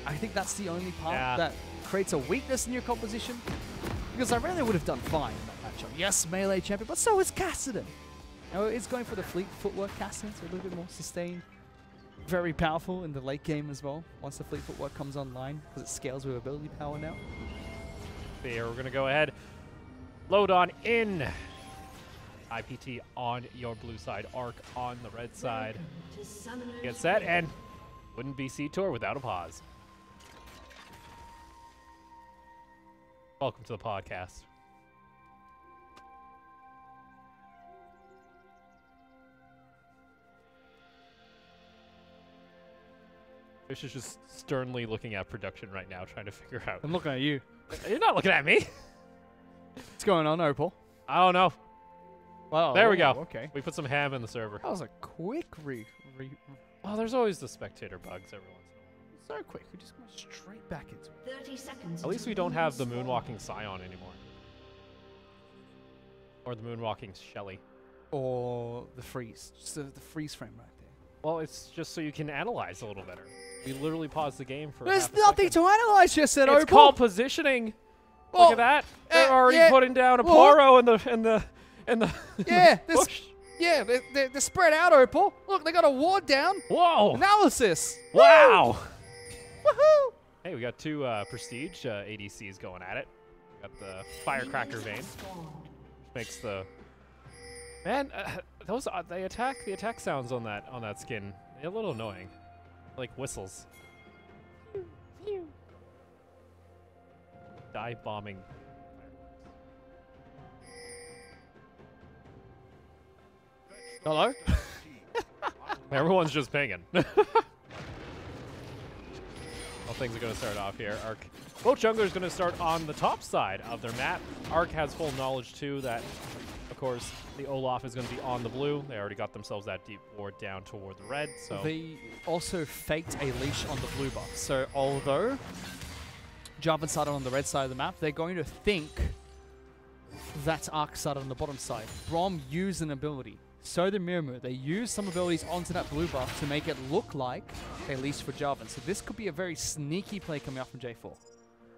I think that's the only part that creates a weakness in your composition. Because Irelia would have done fine in that matchup. Yes, melee champion, but so is Kassadin. It's going for the fleet footwork Kassadin, so a little bit more sustained. Very powerful in the late game as well, once the fleet footwork comes online, because it scales with ability power now. Here, we're going to go ahead. Load on in. IPT on your blue side, ARK on the red side. Get set, and wouldn't be C-Tour without a pause. Welcome to the podcast. Fish is just sternly looking at production right now, trying to figure out. I'm looking at you. You're not looking at me. What's going on, Opal? I don't know. Well, there we go. Okay. We put some ham in the server. That was a quick Oh, there's always the spectator bugs every once in a while. So quick. We just went straight back into it. 30 seconds. At least we don't have the moonwalking Scion anymore. Or the moonwalking Shelly. Or the freeze. Just the freeze frame right there. Well, it's just so you can analyze a little better. We literally paused the game for There's half a nothing second. to analyze, just said Opal. It's called positioning. Well, look at that. They're already putting down a Poro in the yeah, bush. Yeah, they're spread out, Opal. Look, they got a ward down. Whoa. Analysis. Wow. Woohoo. Hey, we got two prestige ADCs going at it. We got the Firecracker Vein, which makes the man. Those the attack sounds on that skin. They're a little annoying, like whistles. Dive bombing. Hello. Everyone's just pinging. Well, things are going to start off here. ARK. Both junglers going to start on the top side of their map. ARK has full knowledge, too, that, of course, the Olaf is going to be on the blue. They already got themselves that deep ward down toward the red. So they also faked a leash on the blue buff. So although Jarvan started on the red side of the map, they're going to think that ARK started on the bottom side. Brom used an ability. So did Miramu. They used some abilities onto that blue buff to make it look like a leash for Jarvan. So this could be a very sneaky play coming out from J4.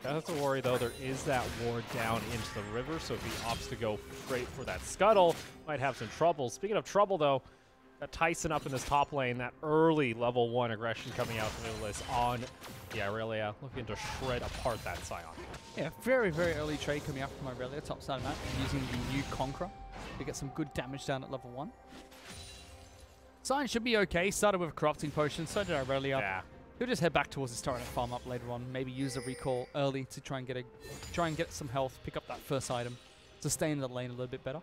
That's a worry, though. There is that ward down into the river, so if he opts to go straight for that scuttle, might have some trouble. Speaking of trouble, though, got Tyson up in this top lane, that early level 1 aggression coming out from the list on the Irelia, looking to shred apart that Scion. Yeah, very, very early trade coming out from Irelia, top side of the map, using the new Conqueror to get some good damage down at level 1. Scion should be okay. Started with a corrupting potion, so did Irelia. Yeah. He'll just head back towards his turret and farm up later on. Maybe use a recall early to try and get some health, pick up that first item, sustain the lane a little bit better.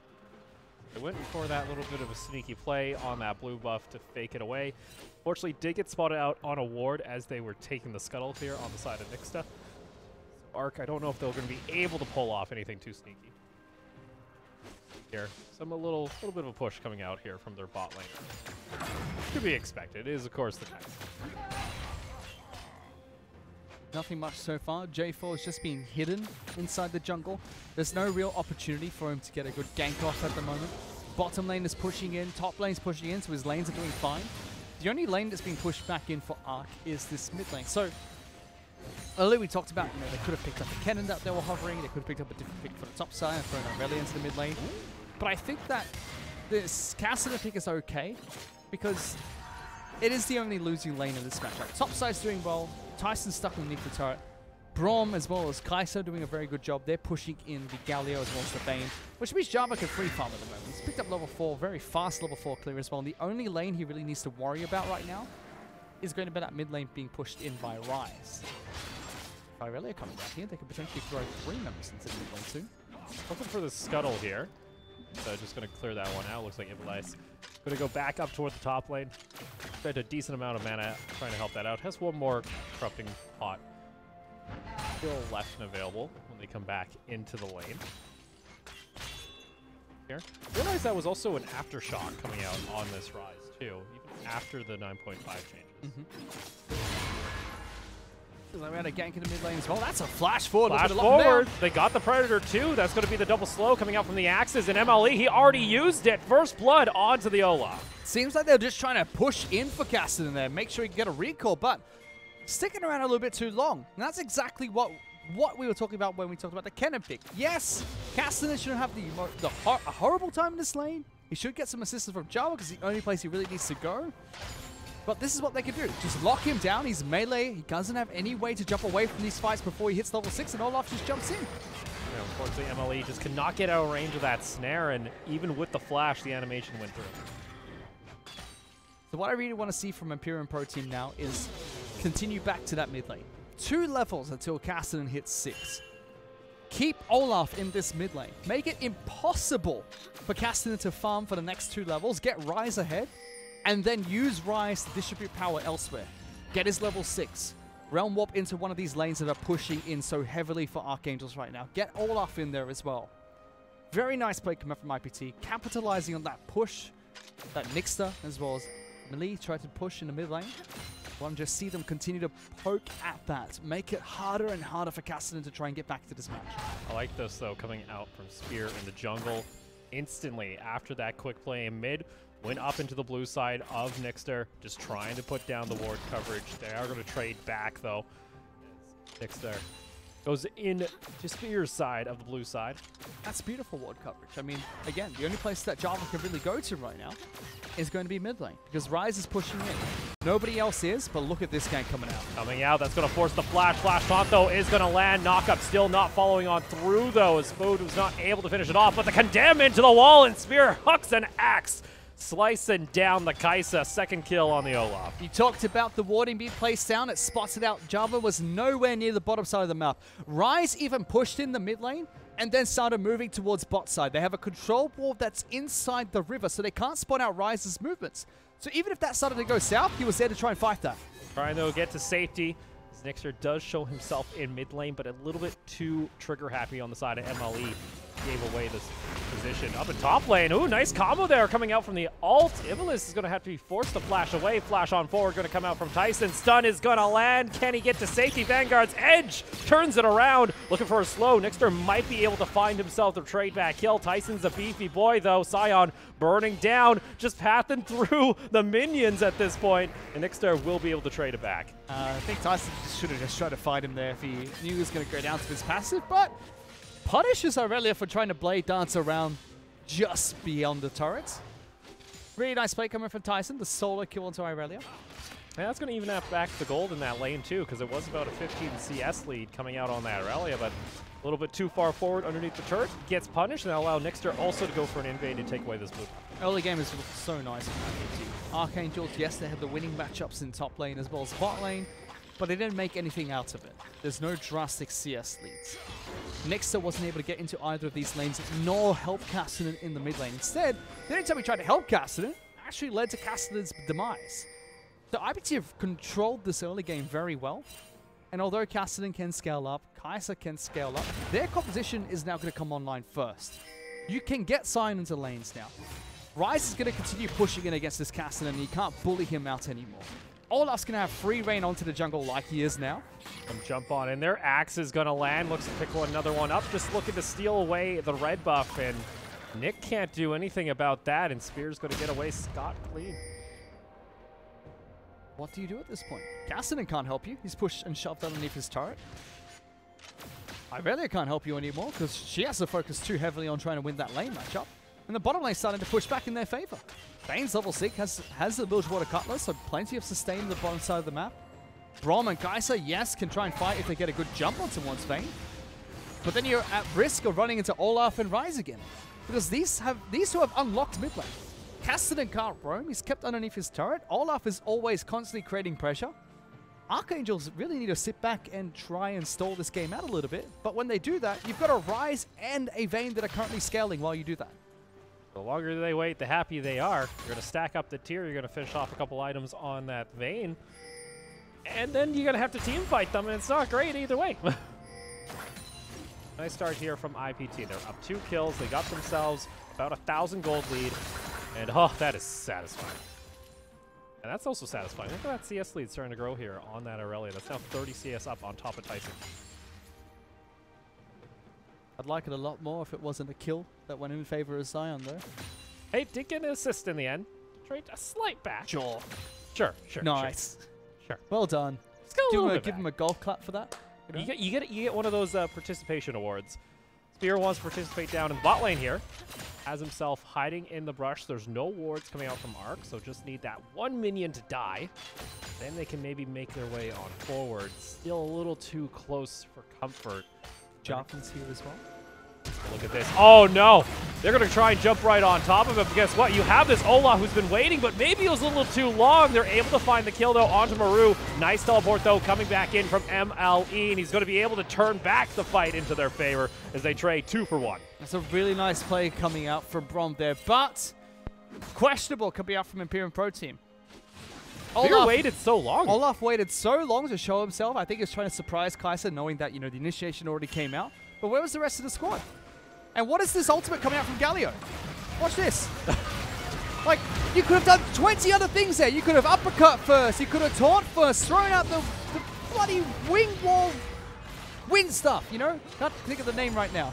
They went for that little bit of a sneaky play on that blue buff to fake it away. Fortunately, did get spotted out on a ward as they were taking the scuttle here on the side of Nixta. So ARK, I don't know if they're going to be able to pull off anything too sneaky. Here, a little bit of a push coming out here from their bot lane. To be expected. It is, of course, the case. Nothing much so far. J4 is just being hidden inside the jungle. There's no real opportunity for him to get a good gank off at the moment. Bottom lane is pushing in, top lane's pushing in, so his lanes are doing fine. The only lane that's being pushed back in for ARK is this mid lane. So, earlier we talked about, they could have picked up a cannon that they were hovering, they could have picked up a different pick for the top side and thrown Irelia into the mid lane. But I think that this Kassadin pick is okay, because it is the only losing lane in this matchup. Top side's doing well, Tyson's stuck underneath the turret. Brom as well as Kai'Sa doing a very good job. They're pushing in the Galio as well as the Bane, which means Java can free farm at the moment. He's picked up level 4, very fast level 4 clear as well. And the only lane he really needs to worry about right now is going to be that mid lane being pushed in by Ryze. If Irelia coming down here, they could potentially throw 3 members into the mid lane soon. Looking for the scuttle here. So just going to clear that one out. Looks like Ivalice going to go back up toward the top lane. Spent a decent amount of mana trying to help that out. Has one more corrupting pot still left and available when they come back into the lane. Here. Realize that was also an aftershock coming out on this Ryze too, even after the 9.5 changes. We had a gank in the mid lane as well. That's a flash forward. Flash forward. They got the Predator too. That's going to be the double slow coming out from the Axes. And MLE, he already used it. First blood onto the Olaf. Seems like they're just trying to push in for Kassadin there, make sure he can get a recall, but sticking around a little bit too long. And that's exactly what we were talking about when we talked about the Kennen pick. Yes, Castanen shouldn't have a horrible time in this lane. He should get some assistance from Java because it's the only place he really needs to go. But this is what they can do. Just lock him down. He's melee. He doesn't have any way to jump away from these fights before he hits level 6, and Olaf just jumps in. Yeah, unfortunately, MLE just could not get out of range of that snare, and even with the flash, the animation went through. So what I really want to see from Imperium Pro Team now is continue back to that mid lane. 2 levels until Castanen hits 6. Keep Olaf in this mid lane. Make it impossible for Castanen to farm for the next 2 levels. Get Ryze ahead, and then use Ryze to distribute power elsewhere. Get his level 6. Realm Warp into one of these lanes that are pushing in so heavily for Archangels right now. Get Olaf in there as well. Very nice play coming from IPT, capitalizing on that push that Nixter as well as Melee tried to push in the mid lane. I want to just see them continue to poke at that. Make it harder and harder for Castanen to try and get back to this match. I like this, though, coming out from Spear in the jungle. Instantly, after that quick play in mid, went up into the blue side of Nixter, just trying to put down the ward coverage. They are going to trade back, though. Nixter goes in to Spear's side of the blue side. That's beautiful ward coverage. I mean, again, the only place that Java can really go to right now is going to be mid lane, because Ryze is pushing in. Nobody else is, but look at this gank coming out. Coming out, that's going to force the flash. Flash taunt, though, is going to land. Knockup still not following on through, though, as Food was not able to finish it off, but the condemn into the wall, and Spear hooks an axe, slicing down the Kaisa. Second kill on the Olaf. You talked about the warding being placed down. It spotted out. Java was nowhere near the bottom side of the map. Ryze even pushed in the mid lane and then started moving towards bot side. They have a control wall that's inside the river, so they can't spot out Ryze's movements. So even if that started to go south, he was there to try and fight that. Trying to get to safety. Nixter does show himself in mid lane, but a little bit too trigger happy on the side of MLE. Gave away this position. Up in top lane. Ooh, nice combo there coming out from the ult. Ivalice is going to have to be forced to flash away. Flash on forward going to come out from Tyson. Stun is going to land. Can he get to safety? Vanguard's edge turns it around. Looking for a slow. Nixter might be able to find himself the trade back kill. Tyson's a beefy boy, though. Sion burning down. Just pathing through the minions at this point. And Nixter will be able to trade it back. I think Tyson should have just tried to fight him there if he knew he was going to go down to his passive, but punishes Irelia for trying to blade dance around just beyond the turrets. Really nice play coming from Tyson, the solo kill onto Irelia. And that's going to even up back the gold in that lane, too, because it was about a 15 CS lead coming out on that Irelia, but a little bit too far forward underneath the turret. Gets punished, and that'll allow Nixter also to go for an invade and take away this blue. Early game has looked so nice. Archangels, yes, they had the winning matchups in top lane as well as bot lane, but they didn't make anything out of it. There's no drastic CS leads. Nixter wasn't able to get into either of these lanes, nor help Castanen in the mid lane. Instead, the only time we tried to help Castanen actually led to Castanen's demise. So IPT have controlled this early game very well, and although Castanen can scale up, Kaisa can scale up, their composition is now going to come online first. You can get Sion into lanes now. Ryze is going to continue pushing in against this Castanen, and you can't bully him out anymore. Olaf's going to have free reign onto the jungle like he is now. Come jump on in there. Axe is going to land. Looks to pick another one up. Just looking to steal away the red buff. And Nick can't do anything about that. And Spear's going to get away scot-clean. What do you do at this point? Castanen can't help you. He's pushed and shoved underneath his turret. Irelia can't help you anymore because she has to focus too heavily on trying to win that lane matchup. And the bottom lane starting to push back in their favor. Bane's level 6 has the Bilgewater Cutlass, so plenty of sustain on the bottom side of the map. Braum and Kaisa, yes, can try and fight if they get a good jump on someone's Bane. But then you're at risk of running into Olaf and Ryze again. Because these two have unlocked mid lane. Castanen can't roam, he's kept underneath his turret. Olaf is always constantly creating pressure. Archangels really need to sit back and try and stall this game out a little bit. But when they do that, you've got a Ryze and a Vayne that are currently scaling while you do that. The longer they wait, the happier they are. You're going to stack up the tier. You're going to finish off a couple items on that Vayne. And then you're going to have to team fight them, and it's not great either way. Nice start here from IPT. They're up 2 kills. They got themselves about 1,000 gold lead. And, oh, that is satisfying. And that's also satisfying. Look at that CS lead starting to grow here on that Irelia. That's now 30 CS up on top of Tyson. I'd like it a lot more if it wasn't a kill that went in favor of Sion, though. Hey, did get an assist in the end. Trade a slight back. Sure. Sure. Nice. Sure. Well done. It's got a little bit give him a golf clap for that. You know? You get one of those participation awards. Spear wants to participate down in the bot lane here. Has himself hiding in the brush. There's no wards coming out from ARK, so just need that one minion to die. Then they can maybe make their way on forward. Still a little too close for comfort. Jarvan's here as well. Look at this. Oh, no. They're going to try and jump right on top of him. But guess what? You have this Olaf who's been waiting, but maybe it was a little too long. They're able to find the kill, though, onto Maru. Nice teleport, though, coming back in from MLE, and he's going to be able to turn back the fight into their favor as they trade 2 for 1. That's a really nice play coming out from Brom there, but questionable coming out from Imperium Pro Team. Olaf waited so long. Olaf waited so long to show himself. I think he was trying to surprise Kai'Sa, knowing that, you know, the initiation already came out. But where was the rest of the squad? And what is this ultimate coming out from Galio? Watch this. Like, you could have done 20 other things there. You could have uppercut first. You could have taunt first. Thrown out the bloody wing wall wind stuff, you know? Can't think of the name right now.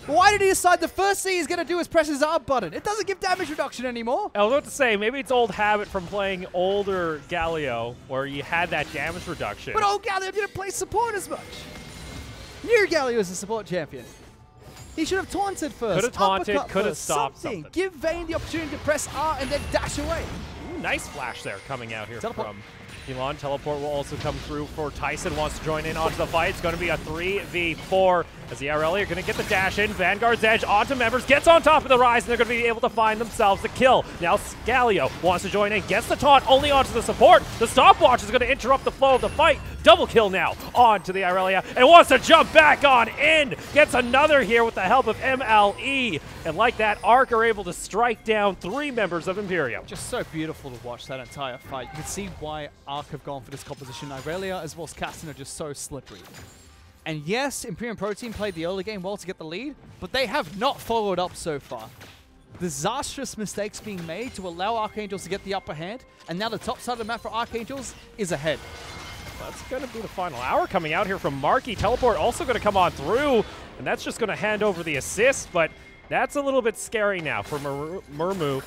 Why did he decide the first thing he's going to do is press his up button? It doesn't give damage reduction anymore. I was about to say, maybe it's old habit from playing older Galio where you had that damage reduction. But old Galio didn't play support as much. New Galio is a support champion. He should have taunted first. Could have taunted, uppercut could have first, stopped something. Give Vayne the opportunity to press R and then dash away. Ooh, nice flash there coming out here Teleport. from Elon. Teleport will also come through for Tyson. Wants to join in onto the fight. It's going to be a 3v4 as the RL are going to get the dash in. Vanguard's edge onto members. Gets on top of the rise, and they're going to be able to find themselves the kill. Now Galio wants to join in. Gets the taunt only onto the support. The stopwatch is going to interrupt the flow of the fight. Double kill now onto the Irelia and wants to jump back on in. Gets another here with the help of MLE. And like that, ARK are able to strike down 3 members of Imperium. Just so beautiful to watch that entire fight. You can see why ARK have gone for this composition. Irelia as well as Castan are just so slippery. And yes, Imperium Pro Team played the early game well to get the lead, but they have not followed up so far. Disastrous mistakes being made to allow Archangels to get the upper hand, and now the top side of the map for Archangels is ahead. That's going to be the final hour coming out here from Marky. Teleport also going to come on through, and that's just going to hand over the assist, but that's a little bit scary now for Murmu.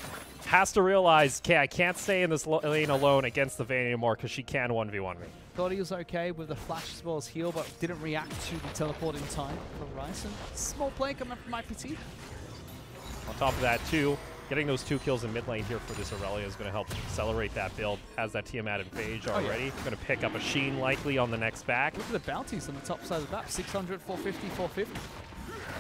Has to realize, okay, I can't stay in this lane alone against the Vayne anymore because she can 1v1 me. Thought he was okay with the flash as well as heal, but didn't react to the teleport in time for Rice. And small play coming up from IPT. On top of that, too, getting those 2 kills in mid lane here for this Aurelia is going to help accelerate that build. Has that Tiamat and Phage already. Yeah. Going to pick up a Sheen likely on the next back. Look at the bounties on the top side of the map. 600, 450, 450.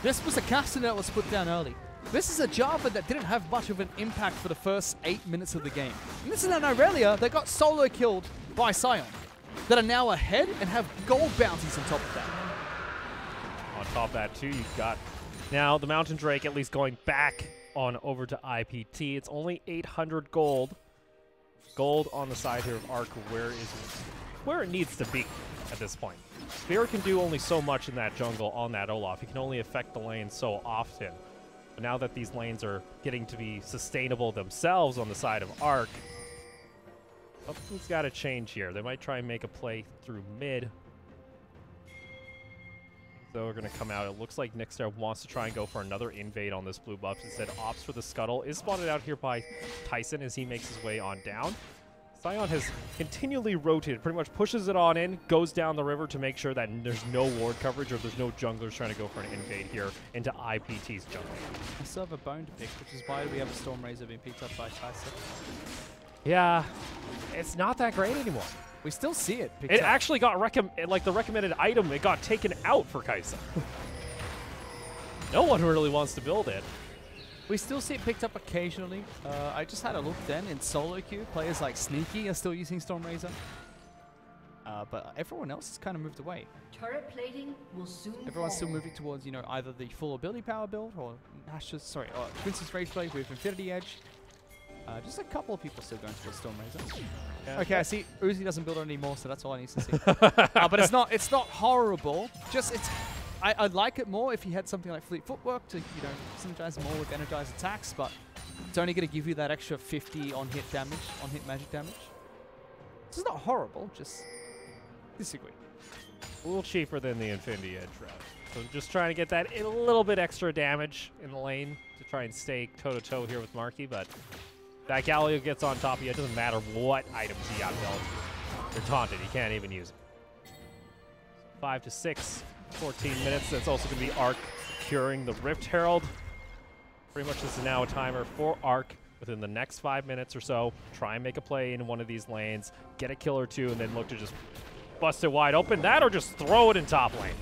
This was a caster that was put down early. This is a Java that didn't have much of an impact for the first 8 minutes of the game. And this is an Irelia that got solo killed by Sion, that are now ahead and have gold bounties on top of that. On top of that, too, you've got now the Mountain Drake at least going back on over to IPT. It's only 800 gold. Gold on the side here of ARK where it needs to be at this point. Spear can do only so much in that jungle on that Olaf. He can only affect the lane so often. But now that these lanes are getting to be sustainable themselves on the side of ARK, something's got to change here. They might try and make a play through mid. So we're going to come out. It looks like Nixter wants to try and go for another invade on this blue buff. Instead, opts for the scuttle. Is spotted out here by Tyson as he makes his way on down. Sion has continually rotated, pretty much pushes it on in, goes down the river to make sure that there's no ward coverage or there's no junglers trying to go for an invade here into IPT's jungle. I still have a bone to pick, which is why we have a Storm Razor being picked up by Tyson. Yeah, it's not that great anymore. We still see it. It actually got like the recommended item. It got taken out for Kai'Sa. No one really wants to build it. We still see it picked up occasionally. I just had a look then in solo queue. Players like Sneaky are still using Storm Razor. But everyone else has kind of moved away. Turret plating will soon Everyone's fall. still moving towards, you know, either the full ability power build or Princess Rage Blade with Infinity Edge. Just a couple of people still going towards Storm Razor. Yeah. Okay, I see Uzi doesn't build it anymore, so that's all I need to see. But it's not horrible. Just I'd like it more if you had something like Fleet Footwork to, you know, synergize more with energized attacks, but it's only going to give you that extra 50 on-hit damage, on-hit magic damage. This is not horrible, just disagree. A little cheaper than the Infinity Edge route. So just trying to get that a little bit extra damage in the lane to try and stay toe-to-toe here with Marky, but that Galio gets on top of you. It doesn't matter what items you got built. You're taunted. You can't even use it. 5 to 6, 14 minutes. That's also going to be ARK securing the Rift Herald. Pretty much this is now a timer for ARK within the next 5 minutes or so. Try and make a play in one of these lanes, get a kill or two, and then look to just bust it wide open. That or just throw it in top lane.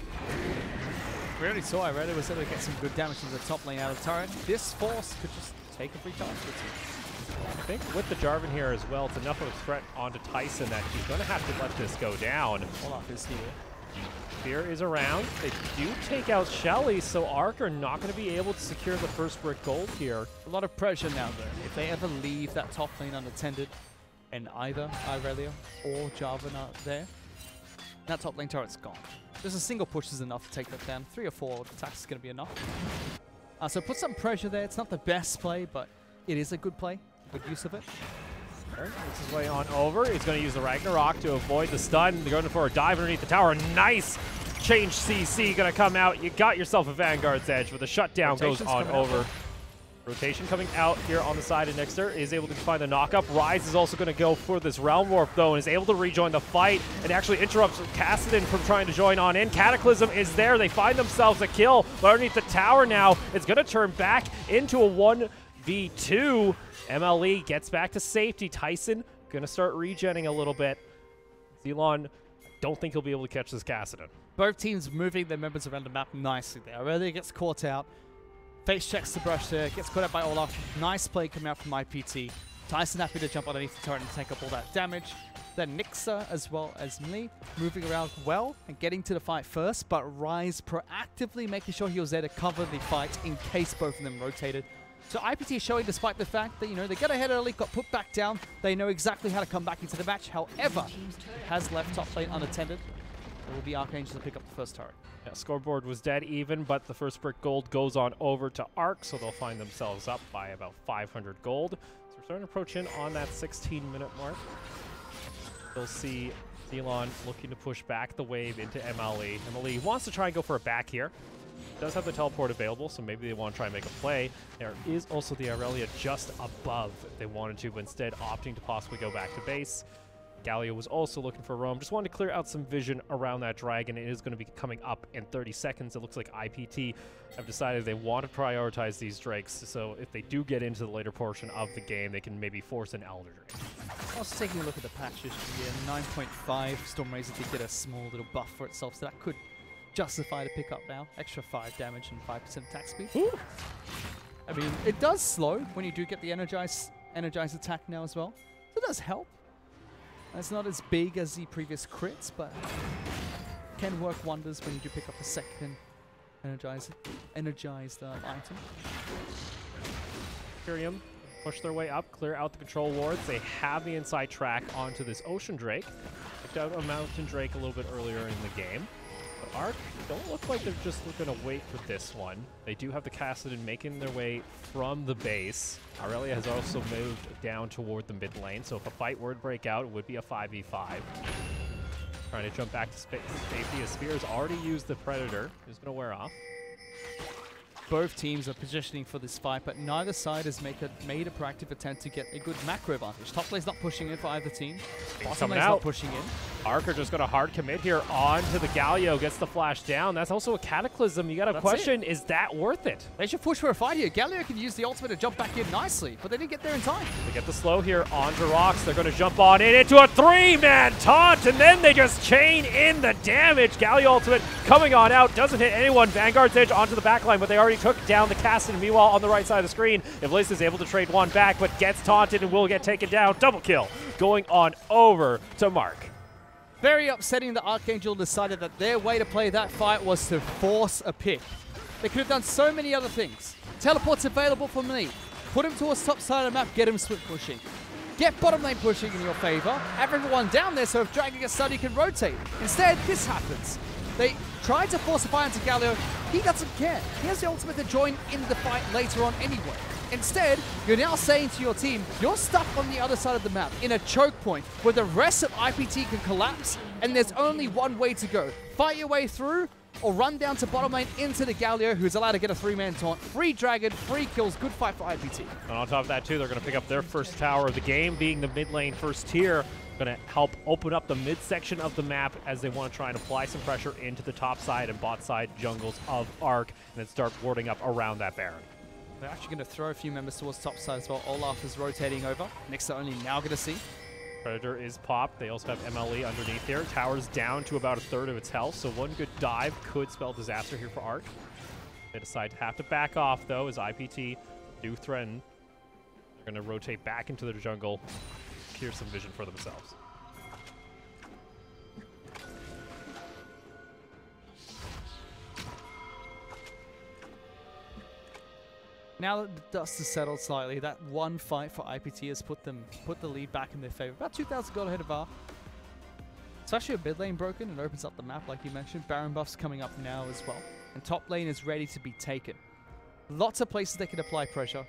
We already saw Irelia was able to get some good damage in the top lane out of the turret. This force could just take a free charge. I think with the Jarvan here as well, it's enough of a threat onto Tyson that he's going to have to let this go down. Olaf is here. Fear is around. They do take out Shelly, so ARK are not going to be able to secure the first brick gold here. A lot of pressure now, though. If they ever leave that top lane unattended, and either Irelia or Jarvan are there, that top lane turret's gone. Just a single push is enough to take that down. 3 or 4 attacks is going to be enough. So put some pressure there. It's not the best play, but it is a good play. Good use of it. Makes his way on over. He's going to use the Ragnarok to avoid the stun. They're going for a dive underneath the tower. Nice change CC going to come out. You got yourself a Vanguard's Edge, but the shutdown goes on over. Rotation coming out here on the side, and Nixter is able to find the knockup. Rise is also going to go for this Realm Warp, though, and is able to rejoin the fight and actually interrupts Kassadin from trying to join on in. Cataclysm is there. They find themselves a kill, but underneath the tower now, it's going to turn back into a 1v2. MLE gets back to safety. Tyson going to start regenning a little bit. Zelon, don't think he'll be able to catch this Kassadin. Both teams moving their members around the map nicely there. Irelia gets caught out. Face checks the brush there, gets caught out by Olaf. Nice play coming out from IPT. Tyson happy to jump underneath the turret and take up all that damage. Then Nixa as well as Mli moving around well and getting to the fight first, but Rise proactively making sure he was there to cover the fight in case both of them rotated. So IPT showing, despite the fact that, you know, they got ahead early, got put back down, they know exactly how to come back into the match. However, it has left top lane unattended. It will be Archangel to pick up the first turret. Yeah, scoreboard was dead even, but the first brick gold goes on over to ARK, so they'll find themselves up by about 500 gold. So we're starting to approach in on that 16-minute mark. We'll see Zelon looking to push back the wave into MLE. MLE wants to try and go for a back here. Does have the teleport available, so maybe they want to try and make a play. There is also the Irelia just above if they wanted to, but instead opting to possibly go back to base. Galio was also looking for roam. Just wanted to clear out some vision around that dragon. It is going to be coming up in 30 seconds. It looks like IPT have decided they want to prioritize these drakes, so if they do get into the later portion of the game, they can maybe force an Elder Drake. Also taking a look at the patches here, 9.5, Stormrazor did get a small little buff for itself, so that could justify the pickup now. Extra 5 damage and 5% attack speed. Ooh. I mean, it does slow when you do get the energized attack now as well. So it does help. It's not as big as the previous crits, but can work wonders when you do pick up a second energized item. Imperium push their way up, clear out the control wards. They have the inside track onto this Ocean Drake. Picked out a Mountain Drake a little bit earlier in the game. But ARK don't look like they're just going to wait for this one. They do have the Kassadin making their way from the base. Irelia has also moved down toward the mid lane, so if a fight were to break out, it would be a 5v5. Trying to jump back to safety as Spear's already used the Predator, who's going to wear off. Both teams are positioning for this fight, but neither side has made a proactive attempt to get a good macro advantage. Top lane's not pushing in for either team. Bottom lane's not pushing in. ARK are just going to hard commit here onto the Galio, gets the flash down. That's also a Cataclysm. You got to question, is that worth it? They should push for a fight here. Galio can use the ultimate to jump back in nicely, but they didn't get there in time. They get the slow here onto Rocks. They're going to jump on in into a 3-man taunt, and then they just chain in the damage. Galio ultimate coming on out. Doesn't hit anyone. Vanguard's Edge onto the backline, but they already took down the Kassadin. Meanwhile, on the right side of the screen, Iblis is able to trade one back, but gets taunted and will get taken down. Double kill going on over to Mark. Very upsetting that Archangel decided that their way to play that fight was to force a pick. They could have done so many other things. Teleport's available for me. Put him towards top side of the map, get him swift pushing. Get bottom lane pushing in your favor. Have everyone down there so if Dragon gets stunned, you can rotate. Instead, this happens. They tried to force a fight into Galio. He doesn't care. He has the ultimate to join in the fight later on anyway. Instead, you're now saying to your team, you're stuck on the other side of the map in a choke point where the rest of IPT can collapse, and there's only one way to go. Fight your way through, or run down to bottom lane into the Galio, who's allowed to get a 3-man taunt. Free Dragon, free kills, good fight for IPT. And on top of that, too, they're going to pick up their first tower of the game, being the mid lane first tier. Going to help open up the midsection of the map as they want to try and apply some pressure into the top side and bot side jungles of ARK and then start warding up around that Baron. They're actually going to throw a few members towards top side as well. Olaf is rotating over. Next to only now going to see. Predator is popped. They also have MLE underneath here. Tower's down to about a third of its health, so one good dive could spell disaster here for ARK. They decide to have to back off, though, as IPT do threaten. They're going to rotate back into their jungle, secure some vision for themselves. Now that the dust has settled slightly, that one fight for IPT has put the lead back in their favor. About 2,000 gold ahead of ARK. It's actually a mid lane broken and opens up the map, like you mentioned. Baron buff's coming up now as well. And top lane is ready to be taken. Lots of places they can apply pressure.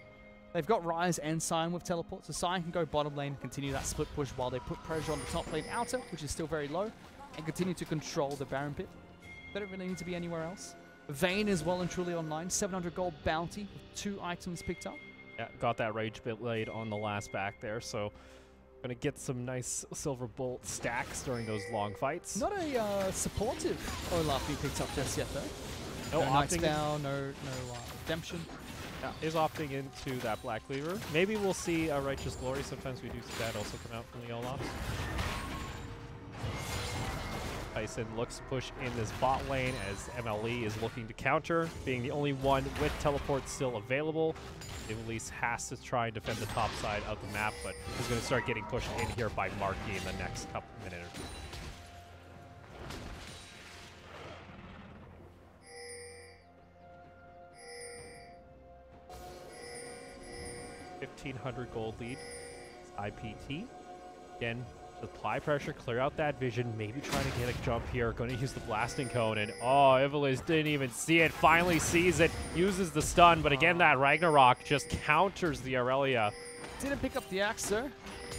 They've got Ryze and Sion with teleport, so Sion can go bottom lane and continue that split push while they put pressure on the top lane outer, which is still very low, and continue to control the Baron pit. They don't really need to be anywhere else. Vayne is well and truly online. 700 gold bounty with 2 items picked up. Yeah, got that Rage Blade on the last back there, so going to get some nice Silver Bolt stacks during those long fights. Not a supportive Olaf being picked up just yet, though. No Knight's opting Vow, no redemption. Yeah, is opting into that Black Cleaver. Maybe we'll see a Righteous Glory. Sometimes we do see that also come out from the Olafs. Tyson looks to push in this bot lane as MLE is looking to counter, being the only one with teleport still available. Ivalice has to try and defend the top side of the map, but is going to start getting pushed in here by Marky in the next couple minutes or two. 1,500 gold lead. IPT. Again, apply pressure, clear out that vision, maybe trying to get a jump here. Going to use the blasting cone, and oh, Ivalice didn't even see it. Finally sees it, uses the stun, but again, that Ragnarok just counters the Aurelia. Didn't pick up the axe, sir.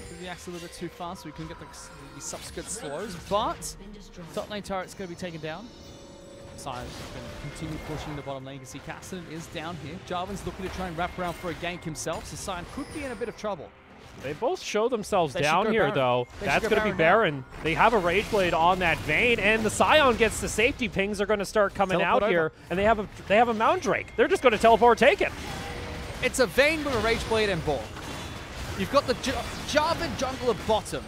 Did the axe a little bit too fast, so we couldn't get the subsequent slows. But top lane turret's going to be taken down. Sion's going to continue pushing the bottom lane. You can see Cassidy is down here. Jarvan's looking to try and wrap around for a gank himself, so Sion could be in a bit of trouble. They both show themselves down here, Baron. though. That's going to be Baron. They have a Rage Blade on that Vayne, and the Sion gets the safety pings. They're going to start coming Teleport out here, over. and they have a Mount Drake. They're just going to teleport take it. It's a Vayne with a Rage Blade and Borg. You've got the Jarvan jungler bottom.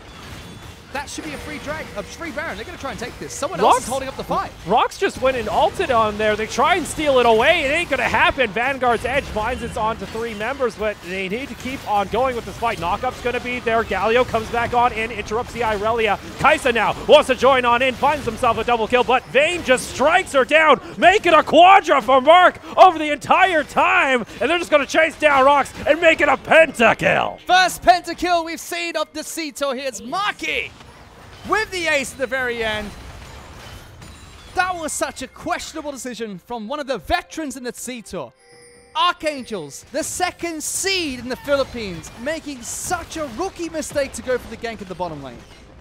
That should be a free drag, a free Baron. They're going to try and take this. Someone else is holding up the fight. Rox just went and ulted on there. They try and steal it away. It ain't going to happen. Vanguard's Edge finds it's on to 3 members, but they need to keep on going with this fight. Knockup's going to be there. Galio comes back on in, interrupts the Irelia. Kaisa now wants to join on in, finds himself a double kill, but Vayne just strikes her down, make it a quadra for Mark over the entire time, and they're just going to chase down Rox and make it a pentakill. First pentakill we've seen of the Cito here. It's Marky with the ace at the very end. That was such a questionable decision from one of the veterans in the Cito. Archangels, the 2nd seed in the Philippines, making such a rookie mistake to go for the gank at the bottom lane.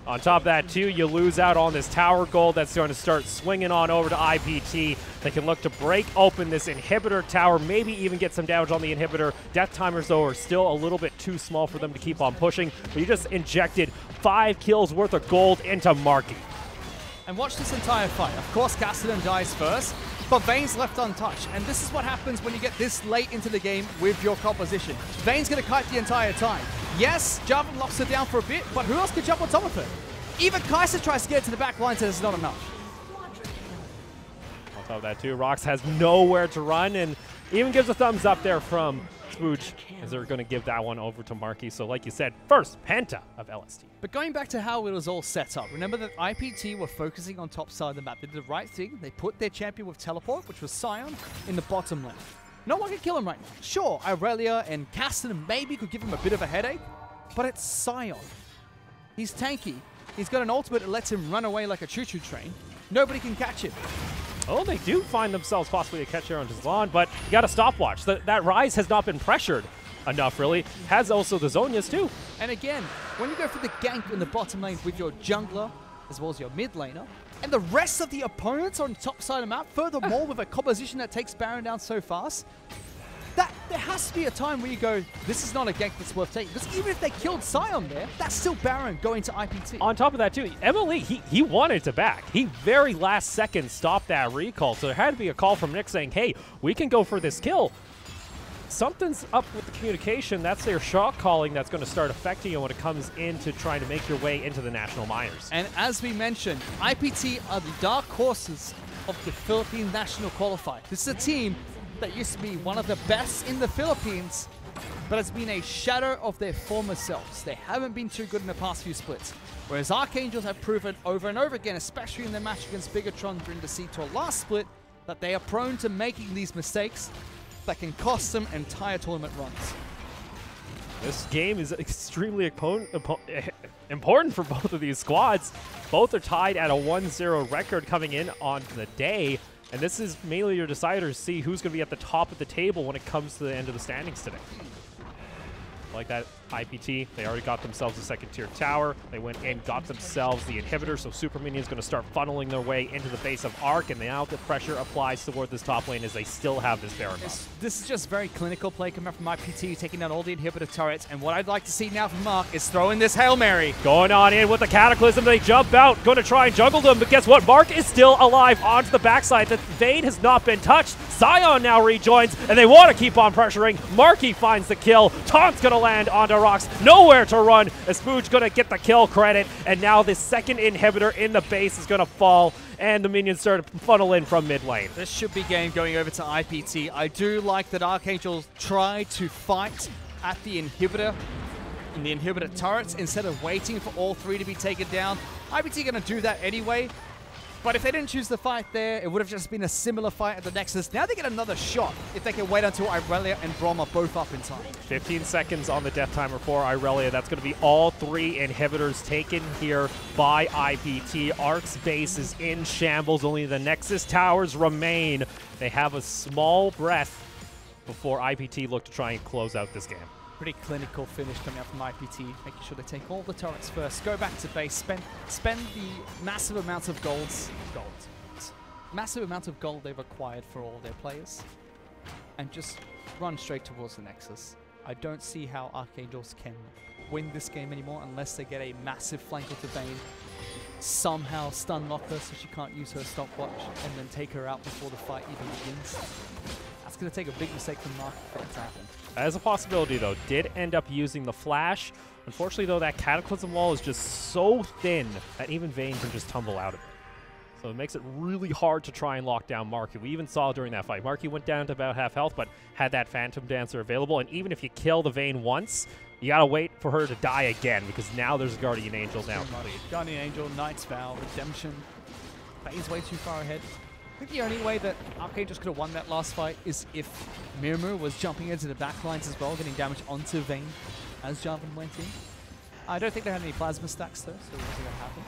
On top of that, too, you lose out on this tower gold that's going to start swinging on over to IPT. They can look to break open this inhibitor tower, maybe even get some damage on the inhibitor. Death timers, though, are still a little bit too small for them to keep on pushing, but you just injected 5 kills worth of gold into Marky. And watch this entire fight. Of course, Cassidy dies first, but Vayne's left untouched. And this is what happens when you get this late into the game with your composition. Vayne's going to kite the entire time. Yes, Jarvan locks her down for a bit, but who else could jump on top of her? Even Kaisa tries to get to the back line, so it's not enough. On top of that, too, Rox has nowhere to run, and even gives a thumbs up there from Spooch, as they're going to give that one over to Marky. So like you said, first Penta of LST. But going back to how it was all set up, remember that IPT were focusing on top side of the map. They did the right thing. They put their champion with teleport, which was Sion, in the bottom lane. No one can kill him right now. Sure, Irelia and Cassidy maybe could give him a bit of a headache, but it's Sion. He's tanky. He's got an ultimate that lets him run away like a choo-choo train. Nobody can catch him. Oh, they do find themselves possibly a catch here on Gislan, but you got a stopwatch. That Ryze has not been pressured enough, really. Has also the Zhonya's, too. And again, when you go for the gank in the bottom lane with your jungler, as well as your mid laner, and the rest of the opponents on the top side of the map, furthermore with a composition that takes Baron down so fast, there has to be a time where you go, this is not a gank that's worth taking. Because even if they killed Sion there, that's still Baron going to IPT. On top of that, too, Emily, he wanted to back. He very last second stopped that recall, so there had to be a call from Nick saying, hey, we can go for this kill. Something's up with the communication. That's their shot calling that's going to start affecting you when it comes into trying to make your way into the national minors. And as we mentioned, IPT are the dark horses of the Philippine national qualifier. This is a team that used to be one of the best in the Philippines, but has been a shadow of their former selves. They haven't been too good in the past few splits. Whereas Archangels have proven over and over again, especially in their match against Bigatron during the C-Tour last split, that they are prone to making these mistakes that can cost them entire tournament runs. This game is extremely important for both of these squads. Both are tied at a 1-0 record coming in on the day, and this is mainly your decider to see who's going to be at the top of the table when it comes to the end of the standings today. Like that IPT, they already got themselves a second-tier tower. They went and got themselves the inhibitor, so Super Minion's going to start funneling their way into the base of ARK, and now the pressure applies toward this top lane as they still have this Baron buff. This is just very clinical play coming from IPT, taking down all the inhibitor turrets, and what I'd like to see now from Mark is throwing this Hail Mary. Going on in with the Cataclysm, they jump out, going to try and juggle them, but guess what? Mark is still alive onto the backside. The Vayne has not been touched. Sion now rejoins, and they want to keep on pressuring. Marky finds the kill. Taunt's going to land onto Rocks. Nowhere to run. Aspoog's going to get the kill credit, and now the second inhibitor in the base is going to fall, and the minions start to funnel in from mid lane. This should be game going over to IPT. I do like that Archangel tried to fight at the inhibitor in the inhibitor turrets instead of waiting for all three to be taken down. IPT going to do that anyway. But if they didn't choose the fight there, it would have just been a similar fight at the Nexus. Now they get another shot if they can wait until Irelia and Braum are both up in time. 15 seconds on the death timer for Irelia. That's going to be all three inhibitors taken here by IPT. ARK's base is in shambles. Only the Nexus towers remain. They have a small breath before IPT look to try and close out this game. Pretty clinical finish coming out from IPT, making sure they take all the turrets first, go back to base, spend the massive amounts of massive amounts of gold they've acquired for all their players, and just run straight towards the Nexus. I don't see how Archangels can win this game anymore unless they get a massive flank onto Vayne, somehow stun lock her so she can't use her stopwatch, and then take her out before the fight even begins. That's going to take a big mistake from Mark for that to happen. As a possibility, though, did end up using the flash. Unfortunately, though, that Cataclysm wall is just so thin that even Vayne can just tumble out of it. So it makes it really hard to try and lock down Marky. We even saw during that fight, Marky went down to about half health, but had that Phantom Dancer available. And even if you kill the Vayne once, you gotta wait for her to die again, because now there's Guardian Angel now. Guardian Angel, Knight's Vow, Redemption. Vayne's way too far ahead. I think the only way that Archangels could have won that last fight is if Mirmu was jumping into the backlines as well, getting damage onto Vayne as Jarvan went in. I don't think they had any plasma stacks though, so it wasn't going to happen.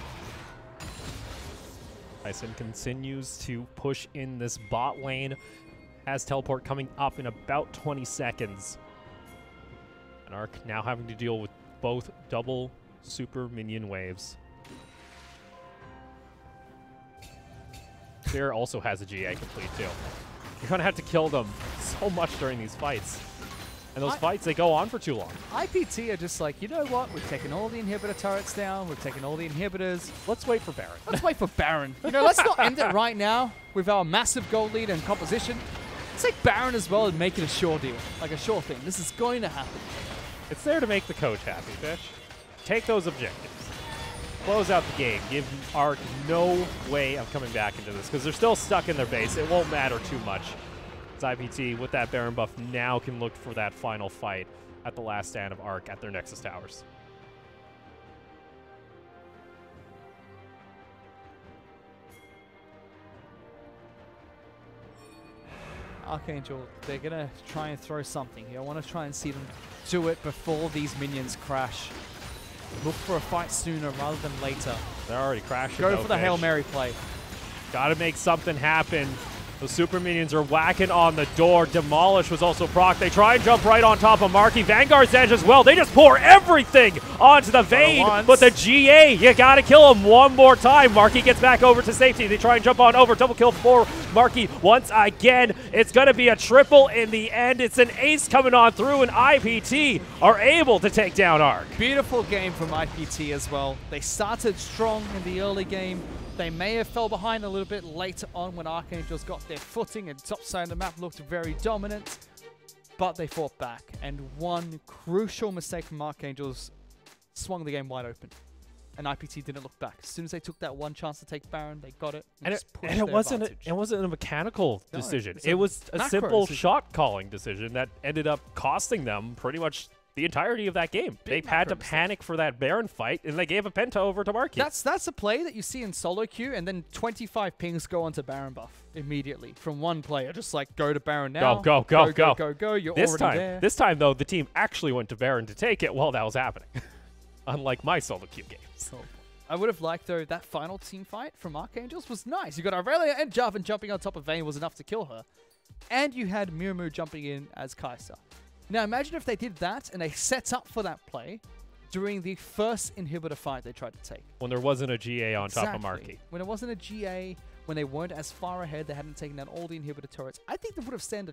Tyson continues to push in this bot lane, has teleport coming up in about 20 seconds. And ARK now having to deal with both double super minion waves. Fear also has a GA complete too. You're going to have to kill them so much during these fights. And those fights, they go on for too long. IPT are just like, you know what? We've taken all the inhibitor turrets down. We've taken all the inhibitors. Let's wait for Baron. Let's wait for Baron. You know, let's not end it right now with our massive gold lead and composition. Let's take Baron as well and make it a sure deal. Like a sure thing. This is going to happen. It's there to make the coach happy, Fish. Take those objectives. Close out the game. Give ARK no way of coming back into this because they're still stuck in their base. It won't matter too much. As IPT, with that Baron buff, now can look for that final fight at the last stand of ARK at their Nexus Towers. Archangel, they're going to try and throw something. I want to try and see them do it before these minions crash. Look for a fight sooner rather than later. They're already crashing. Go for the Hail Mary play. Got to make something happen. Those super minions are whacking on the door. Demolish was also proc. They try and jump right on top of Marky. Vanguard's edge as well. They just pour everything onto the Vayne, but the GA, you gotta kill him one more time. Marky gets back over to safety. They try and jump on over. Double kill for Marky once again. It's gonna be a triple in the end. It's an ace coming on through, and IPT are able to take down ARK. Beautiful game from IPT as well. They started strong in the early game. They may have fell behind a little bit later on when Archangels got their footing and top side of the map looked very dominant, but they fought back. And one crucial mistake from Archangels swung the game wide open. And IPT didn't look back. As soon as they took that one chance to take Baron, they got it. And it wasn't a mechanical decision. It was a macro simple decision. shot calling decision that ended up costing them pretty much the entirety of that game. They had to panic for that Baron fight, and they gave a Penta over to Marky. That's a play that you see in solo queue, and then 25 pings go onto Baron buff immediately from one player. Just like, go to Baron now. Go. You're already there. This time, though, the team actually went to Baron to take it while that was happening. Unlike my solo queue games. So, I would have liked, though, that final team fight from Archangels was nice. You got Aurelia and Jarvan jumping on top of Vayne was enough to kill her. And you had Miramu jumping in as Kai'Sa. Now imagine if they did that and they set up for that play during the first inhibitor fight they tried to take. When there wasn't a GA on top of Marky. When it wasn't a GA, when they weren't as far ahead, they hadn't taken down all the inhibitor turrets, I think they would have stood a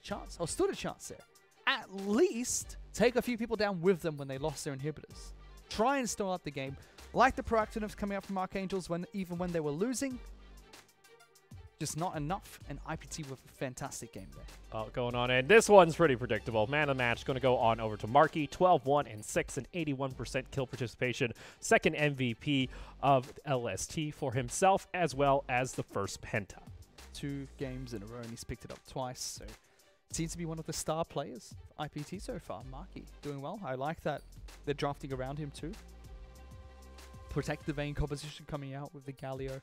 chance there. At least take a few people down with them when they lost their inhibitors. Try and stall up the game. Like the proactiveness coming out from Archangels even when they were losing. Just not enough, and IPT with a fantastic game there. Going on, and this one's pretty predictable. Man of the match going to go on over to Marky, 12-1-6 and 81% kill participation. Second MVP of LST for himself, as well as the first Penta. 2 games in a row, and he's picked it up twice, so seems to be one of the star players for IPT so far. Marky doing well. I like that they're drafting around him too. Protect the Vayne composition coming out with the Galio.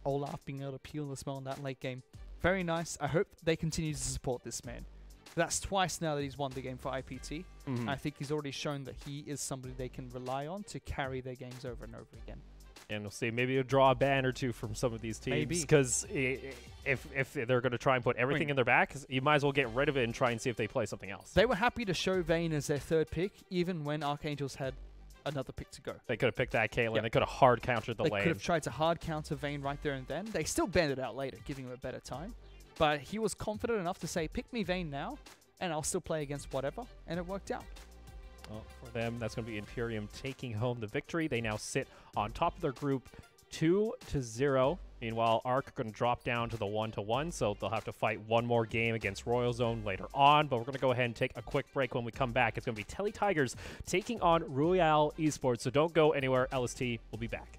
Olaf being able to peel as well in that late game. Very nice. I hope they continue to support this man. That's twice now that he's won the game for IPT. I think he's already shown that he is somebody they can rely on to carry their games over and over again. And we'll see, maybe you'll draw a ban or two from some of these teams. Because if they're going to try and put everything in their back, you might as well get rid of it and try and see if they play something else. They were happy to show Vayne as their third pick, even when Archangels had another pick to go. They could have picked that Caitlyn. Yep. They could have hard countered the lane. They could have tried to hard counter Vayne right there and then. They still banned it out later, giving him a better time. But he was confident enough to say, pick me Vayne now, and I'll still play against whatever. And it worked out. Well, for them, that's going to be Imperium taking home the victory. They now sit on top of their group 2-0. Meanwhile, ARK are going to drop down to the 1-1, so they'll have to fight one more game against Royal Zone later on. But we're going to go ahead and take a quick break. When we come back, it's going to be Telly Tigers taking on Royale Esports. So don't go anywhere. LST will be back.